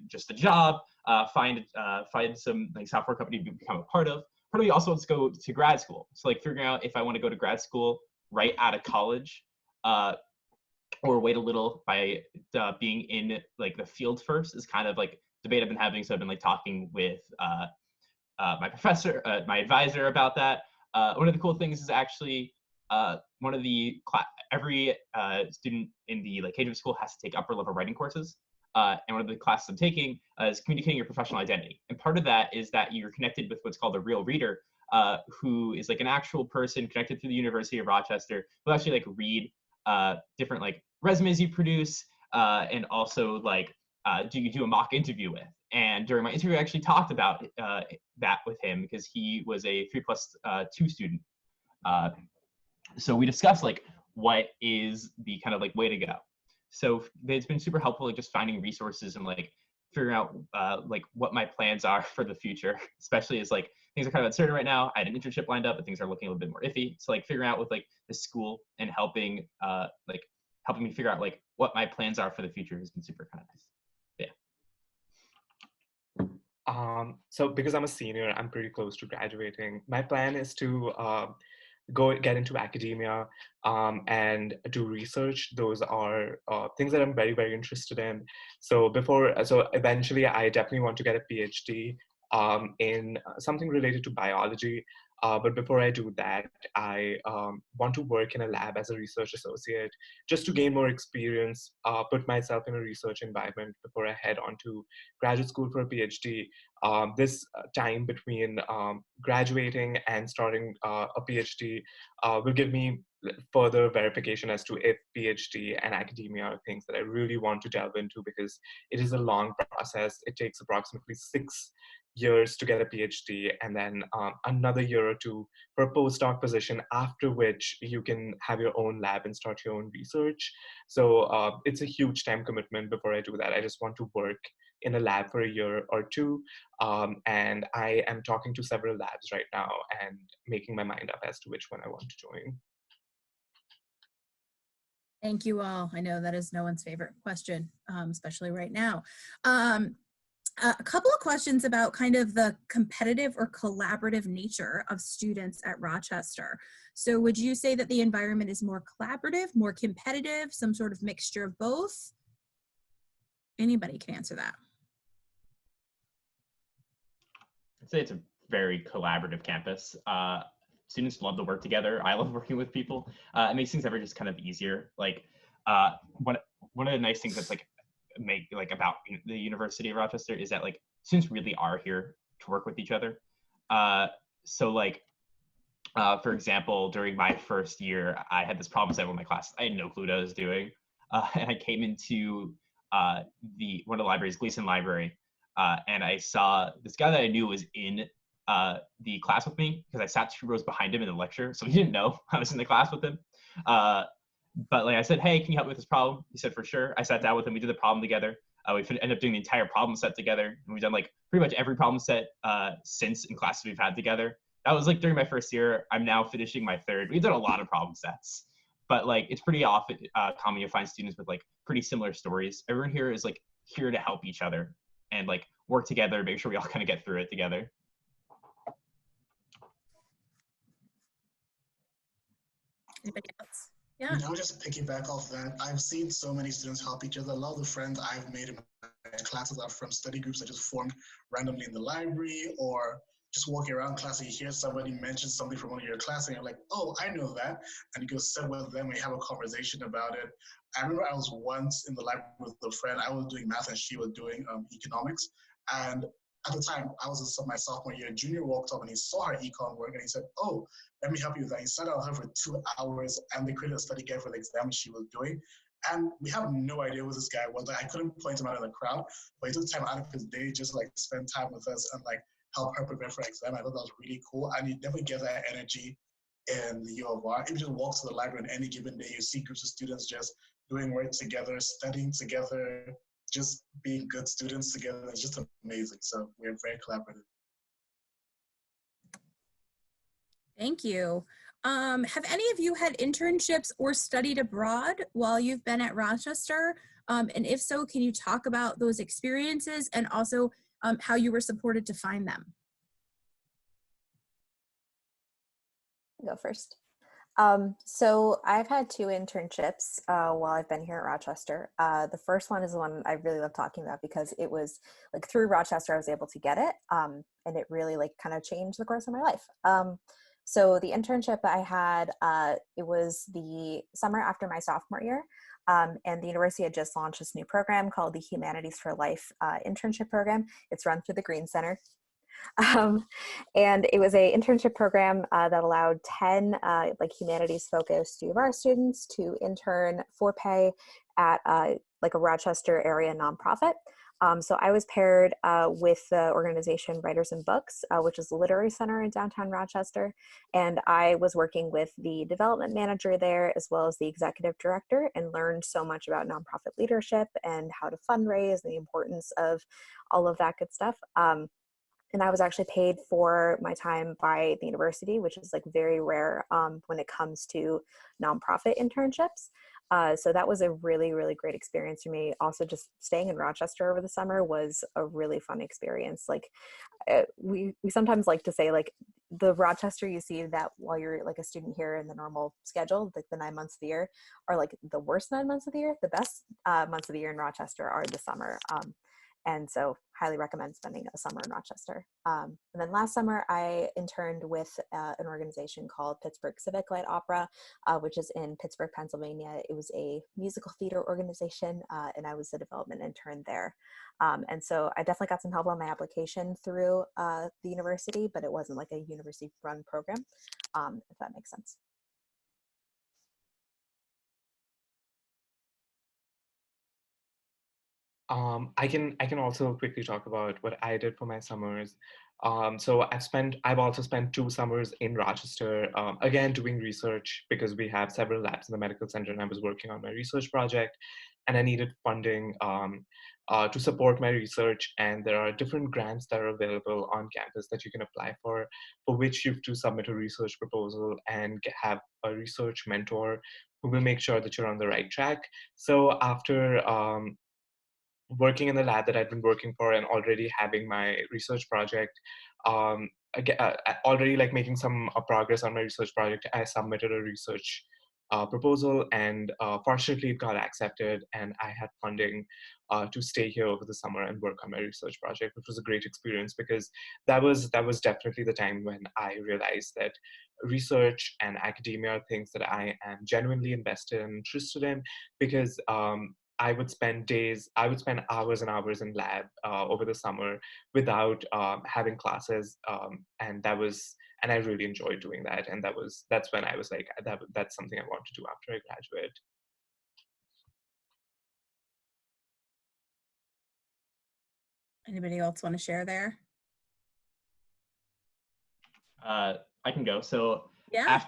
just the job, find some like software company to become a part of. Part of me also wants to go to grad school. So like figuring out if I want to go to grad school right out of college, or wait a little by being in like the field first is kind of like debate I've been having. So I've been like talking with my professor, my advisor about that. One of the cool things is actually one of the every student in the like K-12 school has to take upper level writing courses. And one of the classes I'm taking is communicating your professional identity. And part of that is that you're connected with what's called a real reader, who is like an actual person connected through the University of Rochester who actually like read different like resumes you produce, and also like do you do a mock interview with. And during my interview, I actually talked about that with him because he was a 3+2 student. So we discussed like what is the kind of like way to go. So it's been super helpful, like just finding resources and like figuring out like what my plans are for the future, especially as like things are kind of uncertain right now. I had an internship lined up, but things are looking a little bit more iffy. So like figuring out with like the school and helping me figure out like what my plans are for the future has been super kind of nice. Yeah. So because I'm a senior, I'm pretty close to graduating. My plan is to get into academia and do research. Those are things that I'm very, very interested in. So eventually I definitely want to get a PhD in something related to biology. But before I do that, I want to work in a lab as a research associate just to gain more experience, put myself in a research environment before I head on to graduate school for a PhD. This time between graduating and starting a PhD will give me further verification as to if PhD and academia are things that I really want to delve into, because it is a long process. It takes approximately 6 years to get a PhD, and then another year or two for a postdoc position, after which you can have your own lab and start your own research. So it's a huge time commitment before I do that. I just want to work in a lab for a year or two. And I am talking to several labs right now and making my mind up as to which one I want to join. Thank you all. I know that is no one's favorite question, especially right now. A couple of questions about kind of the competitive or collaborative nature of students at Rochester. So would you say that the environment is more collaborative, more competitive, some sort of mixture of both? Anybody can answer that. I'd say it's a very collaborative campus. Students love to work together. I love working with people. It makes things ever just kind of easier. Like one of the nice things that's like about the University of Rochester is that like students really are here to work with each other. So like for example, during my first year, I had this problem set with my class. I had no clue what I was doing, and I came into one of the libraries, Gleason Library, and I saw this guy that I knew was in the class with me because I sat 2 rows behind him in the lecture, so he didn't know I was in the class with him. But like I said, hey, can you help me with this problem? He said, for sure. I sat down with him. We did the problem together. ended up doing the entire problem set together, and we've done like pretty much every problem set since in classes we've had together. That was like during my first year. I'm now finishing my third. We've done a lot of problem sets, but like it's pretty often common to find students with like pretty similar stories. Everyone here is like here to help each other and like work together, make sure we all kind of get through it together. Anybody else? Yeah. I'll just piggyback off that. I've seen so many students help each other. A lot of the friends I've made in my classes are from study groups that just formed randomly in the library, or just walking around class and you hear somebody mention something from one of your class and you're like, oh, I know that. And you go sit with them and you have a conversation about it. I remember I was once in the library with a friend. I was doing math and she was doing economics. And at the time, I was in my sophomore year. Junior walked up and he saw her econ work and he said, oh, let me help you with that. He sat on her for 2 hours and they created a study guide for the exam she was doing. And we have no idea who this guy was. Like, I couldn't point him out in the crowd, but he took time out of his day just like spend time with us and like help her prepare for exam. I thought that was really cool. And you definitely get that energy in the U of R. If you just walk to the library on any given day, you see groups of students just doing work together, studying together, just being good students together. It's just amazing. So we're very collaborative. Thank you. Have any of you had internships or studied abroad while you've been at Rochester? And if so, can you talk about those experiences and also how you were supported to find them? Go first. So I've had 2 internships while I've been here at Rochester. The first one is the one I really love talking about because it was like through Rochester I was able to get it, and it really like kind of changed the course of my life. So the internship I had, it was the summer after my sophomore year, and the university had just launched this new program called the Humanities for Life internship program. It's run through the Green Center. And it was a internship program that allowed 10 like humanities focused U of R students to intern for pay at like a Rochester area nonprofit. So I was paired with the organization Writers and Books, which is a literary center in downtown Rochester. And I was working with the development manager there, as well as the executive director, and learned so much about nonprofit leadership and how to fundraise and the importance of all of that good stuff. And I was actually paid for my time by the university, which is like very rare when it comes to nonprofit internships. So that was a really, really great experience for me. Also, just staying in Rochester over the summer was a really fun experience. Like we sometimes like to say like the Rochester you see that while you're like a student here in the normal schedule, like the 9 months of the year are like the worst 9 months of the year. The best months of the year in Rochester are the summer. And so highly recommend spending a summer in Rochester. And then last summer, I interned with an organization called Pittsburgh Civic Light Opera, which is in Pittsburgh, Pennsylvania. It was a musical theater organization, and I was a development intern there. And so I definitely got some help on my application through the university, but it wasn't like a university-run program, if that makes sense. I can also quickly talk about what I did for my summers. So I've also spent 2 summers in Rochester, again doing research because we have several labs in the medical center, and I was working on my research project, and I needed funding to support my research. And there are different grants that are available on campus that you can apply for which you have to submit a research proposal and have a research mentor who will make sure that you're on the right track. So after working in the lab that I'd been working for and already having my research project, already like making some progress on my research project, I submitted a research proposal, and fortunately it got accepted, and I had funding to stay here over the summer and work on my research project, which was a great experience because that was definitely the time when I realized that research and academia are things that I am genuinely invested and interested in, because I would spend hours and hours in lab over the summer without having classes, and I really enjoyed doing that. And that's when I was like, that's something I want to do after I graduate. Anybody else want to share there? I can go. So Yeah.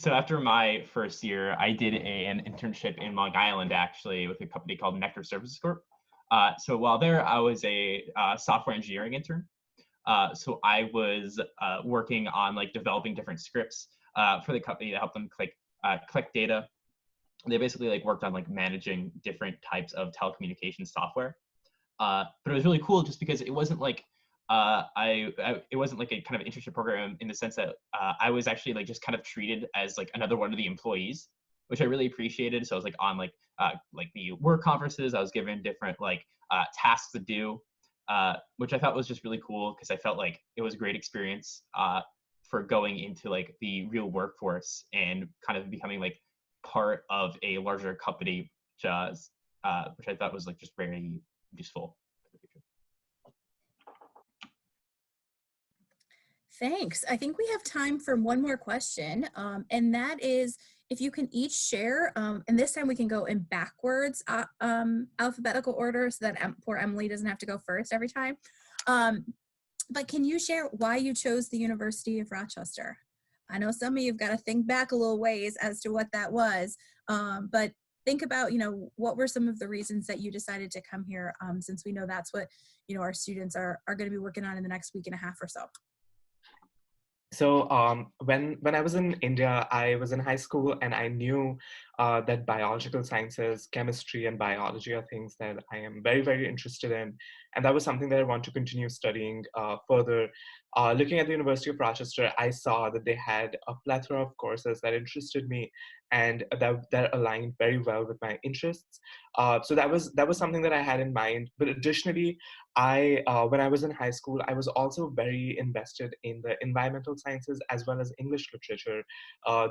after my first year, I did an internship in Long Island, actually, with a company called Nectar Services Corp. So while there, I was a software engineering intern. So I was working on like developing different scripts for the company to help them collect data. They basically like worked on like managing different types of telecommunications software. But it was really cool just because it wasn't like it wasn't like a kind of internship program in the sense that I was actually like just kind of treated as like another one of the employees, which I really appreciated. So I was like on like the work conferences. I was given different like tasks to do, which I thought was just really cool because I felt like it was a great experience for going into like the real workforce and kind of becoming like part of a larger company, which I thought was like just very useful for the future. Thanks. I think we have time for one more question, and that is if you can each share, and this time we can go in backwards alphabetical order so that poor Emily doesn't have to go first every time. But can you share why you chose the University of Rochester? I know some of you've got to think back a little ways as to what that was, but think about, what were some of the reasons that you decided to come here, since we know that's what, our students are going to be working on in the next week and a half or so. So when I was in India, I was in high school, and I knew that biological sciences, chemistry, and biology are things that I am very, very interested in, and that was something that I want to continue studying further. Looking at the University of Rochester, I saw that they had a plethora of courses that interested me and that aligned very well with my interests. So that was something that I had in mind. But additionally, when I was in high school, I was also very invested in the environmental sciences as well as English literature.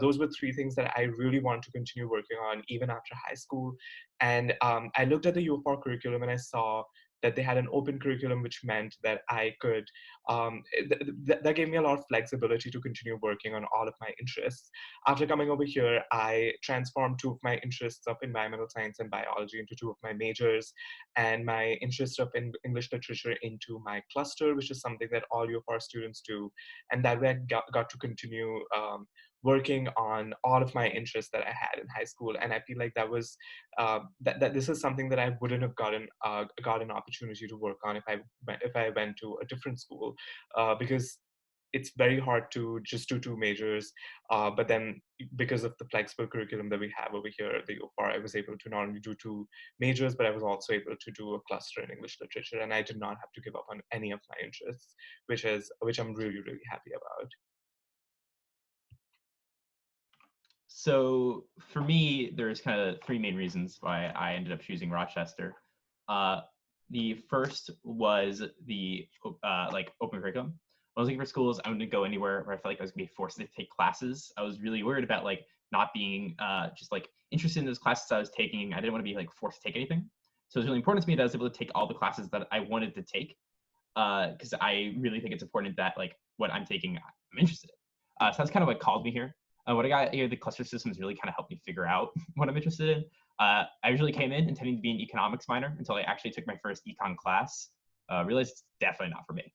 Those were three things that I really wanted to continue working on even after high school. And I looked at the U of R curriculum and I saw that they had an open curriculum, which meant that I could, that gave me a lot of flexibility to continue working on all of my interests. After coming over here, I transformed two of my interests of environmental science and biology into two of my majors, and my interest of English literature into my cluster, which is something that all of our students do. And that way I got to continue working on all of my interests that I had in high school. And I feel like that was that this is something that I wouldn't have gotten an opportunity to work on if I went to a different school, because it's very hard to just do two majors. But then because of the flexible curriculum that we have over here at the U of R, I was able to not only do two majors, but I was also able to do a cluster in English literature, and I did not have to give up on any of my interests, which I'm really, really happy about. So for me, there's kind of three main reasons why I ended up choosing Rochester. The first was the like open curriculum. When I was looking for schools, I wouldn't go anywhere where I felt like I was gonna be forced to take classes. I was really worried about like not being just like interested in those classes I was taking. I didn't want to be like forced to take anything. So it was really important to me that I was able to take all the classes that I wanted to take, because I really think it's important that like what I'm taking, I'm interested in. So that's kind of what called me here. What I got here, the cluster systems really kind of helped me figure out what I'm interested in. I usually came in intending to be an economics minor until I actually took my first econ class. Realized it's definitely not for me.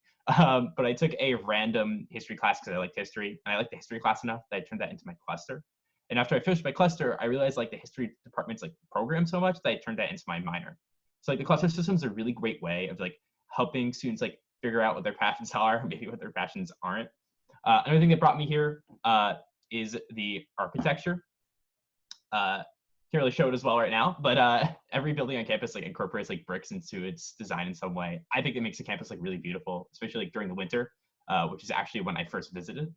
But I took a random history class because I liked history, and I liked the history class enough that I turned that into my cluster. And after I finished my cluster, I realized like the history department's like program so much that I turned that into my minor. So like the cluster systems are a really great way of like helping students like figure out what their passions are, maybe what their passions aren't. Another thing that brought me here is the architecture. Can't really show it as well right now, but every building on campus like incorporates like bricks into its design in some way. I think it makes the campus like really beautiful, especially like during the winter, which is actually when I first visited.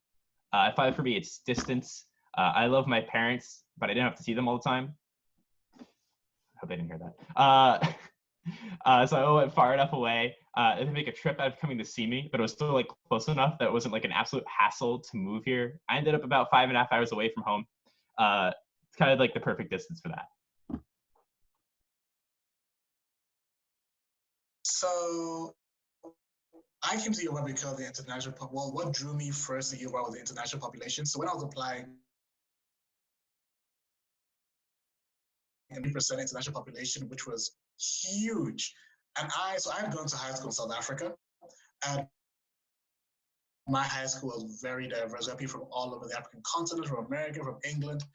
Finally, for me, it's distance. I love my parents, but I didn't have to see them all the time. I hope they didn't hear that. So I went far enough away to make a trip out of coming to see me, but it was still like close enough that it wasn't like an absolute hassle to move here. I ended up about 5.5 hours away from home. It's kind of like the perfect distance for that. So I came to U of R because the international, well, what drew me first to U of R was the international population. So when I was applying, 3% international population, which was huge. And I had gone to high school in South Africa, and my high school was very diverse. We had people from all over the African continent, from America, from England.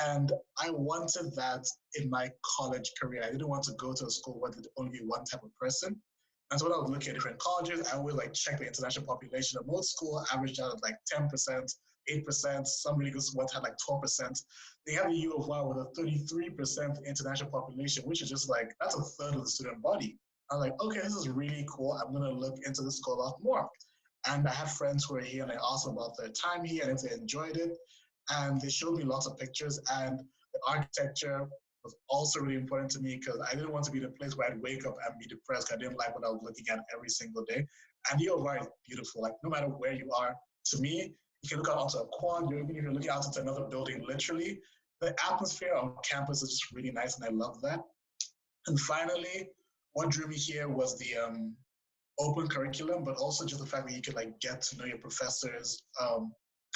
And I wanted that in my college career. I didn't want to go to a school where there'd only be one type of person. And so when I was looking at different colleges, I always like check the international population. And most schools averaged out at like 10%, 8%. Some really good ones had like 12%. They have a U of Y with a 33% international population, which is just like, that's a third of the student body. I was like, okay, this is really cool. I'm going to look into this school a lot more. And I had friends who were here and I asked them about their time here and if they enjoyed it. And they showed me lots of pictures, and the architecture was also really important to me because I didn't want to be in a place where I'd wake up and be depressed. I didn't like what I was looking at every single day. And you're right, beautiful. Like no matter where you are, to me, you can look out onto a quad, even if you're looking out into another building, literally, the atmosphere on campus is just really nice, and I love that. And finally, what drew me here was the open curriculum, but also just the fact that you could like get to know your professors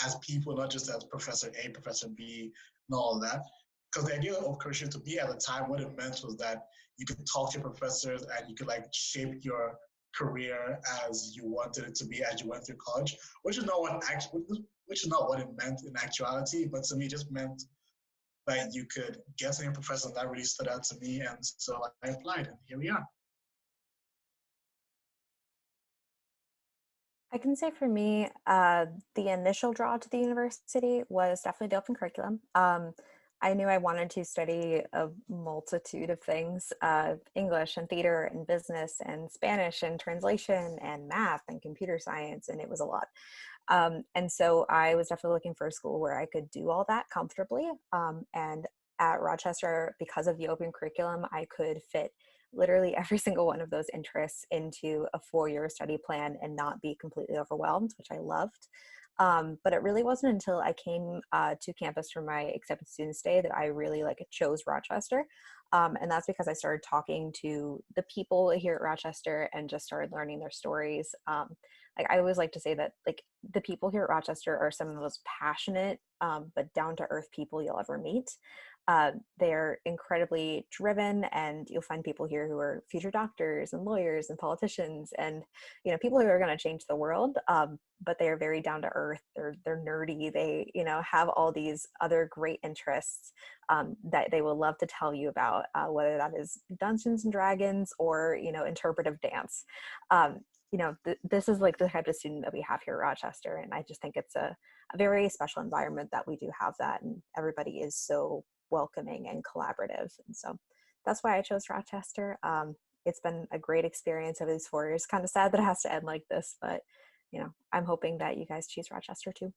as people, not just as Professor A, Professor B, and all of that. Because the idea of curriculum to me at the time, what it meant was that you could talk to your professors and you could like shape your career as you wanted it to be as you went through college, which is not what it meant in actuality, but to me it just meant that you could get to your professor, and that really stood out to me. And so I applied, and here we are. I can say for me, the initial draw to the university was definitely the open curriculum. I knew I wanted to study a multitude of things, English and theater and business and Spanish and translation and math and computer science, and it was a lot. And so I was definitely looking for a school where I could do all that comfortably. And at Rochester, because of the open curriculum, I could fit literally every single one of those interests into a 4-year study plan and not be completely overwhelmed, which I loved. But it really wasn't until I came to campus for my accepted student stay that I really chose Rochester. And that's because I started talking to the people here at Rochester and just started learning their stories. I always like to say that the people here at Rochester are some of the most passionate but down-to-earth people you'll ever meet. They're incredibly driven, and you'll find people here who are future doctors and lawyers and politicians and people who are going to change the world, but they are very down to earth. They're nerdy. They have all these other great interests that they will love to tell you about, whether that is Dungeons and Dragons or interpretive dance. This is the type of student that we have here at Rochester, and I just think it's a very special environment that we do have that, and everybody is so welcoming and collaborative. And so that's why I chose Rochester. It's been a great experience over these 4 years. Kind of sad that it has to end like this, but I'm hoping that you guys choose Rochester too.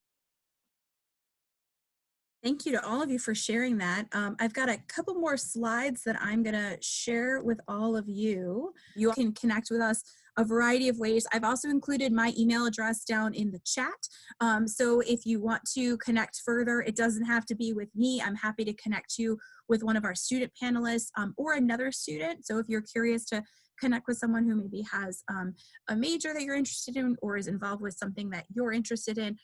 Thank you to all of you for sharing that. I've got a couple more slides that I'm going to share with all of you. You can connect with us a variety of ways. I've also included my email address down in the chat. So if you want to connect further, it doesn't have to be with me. I'm happy to connect you with one of our student panelists or another student. So if you're curious to connect with someone who maybe has a major that you're interested in or is involved with something that you're interested in,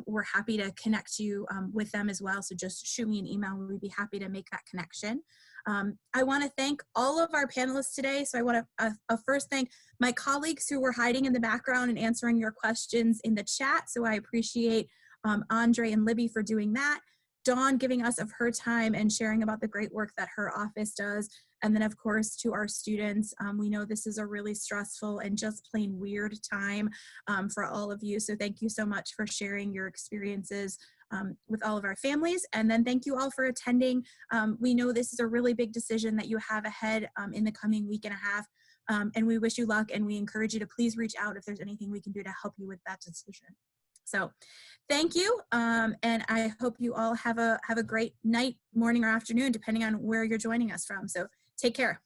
we're happy to connect you with them as well. So just shoot me an email. We'd be happy to make that connection. I want to thank all of our panelists today. So I want to first thank my colleagues who were hiding in the background and answering your questions in the chat. So I appreciate Andre and Libby for doing that. Dawn giving us of her time and sharing about the great work that her office does. And then of course to our students, we know this is a really stressful and just plain weird time for all of you. So thank you so much for sharing your experiences with all of our families. And then thank you all for attending. We know this is a really big decision that you have ahead in the coming week and a half. And we wish you luck, and we encourage you to please reach out if there's anything we can do to help you with that decision. So thank you, and I hope you all have a great night, morning, or afternoon, depending on where you're joining us from. So take care.